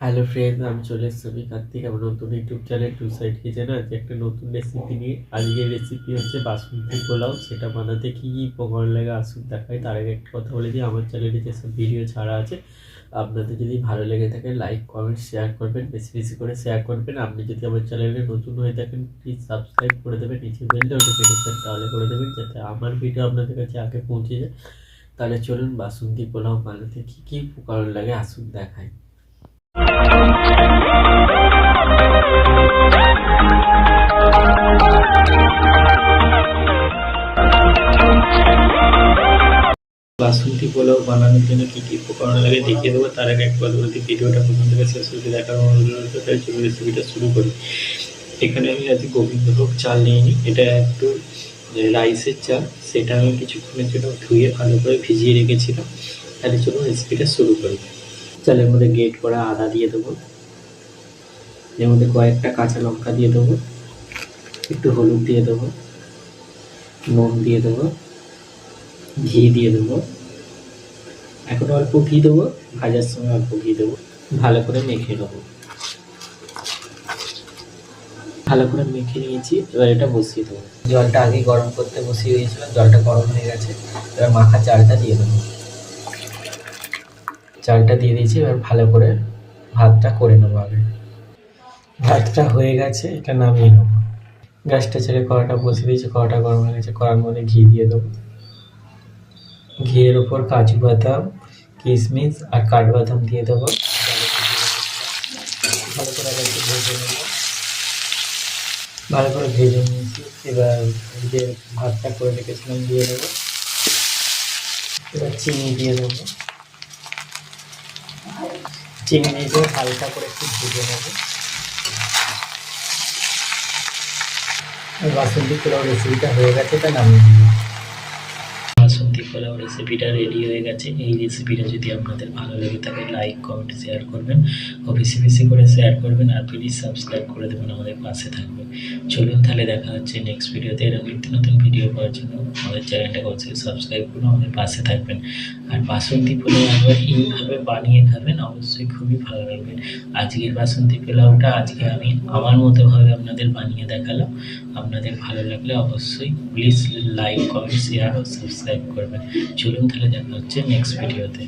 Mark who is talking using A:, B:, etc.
A: Hello friend, আমি চলে এসেছি আমি কার্তিক আমার নতুন YouTube channel to side kitchen. আজকে একটা নতুন রেসিপি নিয়ে। আজকের রেসিপি হচ্ছে বাসন্তী পোলাও। সেটা বানাতে কী কী উপকরণ লাগে আসুন দেখাই। তার আগে একটা কথা বলে দিই, আমার চ্যানেলে যেসব ভিডিও ছাড়া আছে আপনাদের যদি ভালো লেগে থাকে লাইক কমেন্ট শেয়ার করবেন, বেশি বেশি করে শেয়ার করবেন। আপনি যদি আমার চ্যানেলে নতুন হয়ে থাকেন প্লিজ সাবস্ক্রাইব করে দেবেন, নিচে বেল নোটিফিকেশন তাহলে করে দেবেন যাতে আমার ভিডিও আপনাদের কাছে আগে পৌঁছে যায়। তাহলে চলুন বাসন্তী পোলাও বানাতে কী কী উপকরণ লাগে আসুন দেখাই। বাসন্তী পোলাও বানানোর জন্য কী কী উপকরণ লাগে দেখিয়ে দেবো। তার আগে একবার বলতে ভিডিওটা প্রথম থেকে শেষ অবধি দেখার অনুরোধ, তাই চলুন রেসিপিটা শুরু করি। এখানে আমি আজকে গোবিন্দভোগ চাল নিয়ে নিই। এটা একটু রাইসের চাল, সেটা আমি কিছুক্ষণের জন্য ধুয়ে ভালো করে ভিজিয়ে রেখেছিলাম। তাহলে চলুন রেসিপিটা শুরু করি। চালের মধ্যে গ্রেট করা আদা দিয়ে দেবো, এর মধ্যে কয়েকটা কাঁচা লঙ্কা দিয়ে দেবো, একটু হলুদ দিয়ে দেবো, নুন দিয়ে দেবো, ঘি দিয়ে দেবো, এখন অল্প ঘি দেবো, ভাজার সময় অল্প ঘি দেবো। ভালো করে মেখে নেবো। ভালো করে মেখে নিয়েছি, এবার এটা বসিয়ে দেবো। জলটা আগে গরম করতে বসিয়ে দিয়েছিলাম, জলটা গরম হয়ে গেছে। এবার মাখা চালটা দিয়ে দেবো। চালটা দিয়ে দিয়েছি, এবার ভালো করে ভাতটা করে নেবো। আগে ভাতটা হয়ে গেছে, এটা নামিয়ে নেবো। গ্যাসটা ছেড়ে কড়াটা বসিয়ে দিয়েছি, কড়াটা গরম হয়ে গেছে। কড়ার মধ্যে ঘি দিয়ে দেবো। ঘিয়ের ওপর কাজু বাদাম, কিশমিশ আর কাঠবাদাম দিয়ে দেবো। ভালো করে আবার একটু ভেজে নেবো। ভালো করে ভেজে নিয়েছি, এবার যে ভাতটা করে রেখেছিলাম দিয়ে দেবো। এবার চিনি দিয়ে দেবো। চিনি দিয়ে হালকা করে একটু ভেজে নেবো। বাসন্তী পোলাও রেসিপিটা হয়ে গেছে, এটা নামিয়ে নেবো। বাসন্তী পোলাও রেসিপিটা রেডি হয়ে গেছে। এই রেসিপিটা যদি আপনাদের ভালো লেগে থাকে লাইক কমেন্ট শেয়ার করবেন ও বেশি বেশি করে শেয়ার করবেন, আর প্লিজ সাবস্ক্রাইব করে দেবেন, আমাদের পাশে থাকবেন। চলুন তাহলে দেখা হচ্ছে নেক্সট ভিডিওতে। এরকম নিত্য নতুন ভিডিও পাওয়ার জন্য আমাদের চ্যানেলটাকে অবশ্যই সাবস্ক্রাইব করুন, আমাদের পাশে থাকবেন। আর বাসন্তী পোলাও একবার এইভাবে বানিয়ে খাবেন, অবশ্যই খুবই ভালো লাগবে। আজকের বাসন্তী পোলাওটা আজকে আমি আমার মতোভাবে আপনাদের বানিয়ে দেখালাম। আপনাদের ভালো লাগলে অবশ্যই প্লিজ লাইক কমেন্ট শেয়ার ও সাবস্ক্রাইব করবেন। চলুন তাহলে দেখা হচ্ছে নেক্সট ভিডিওতে।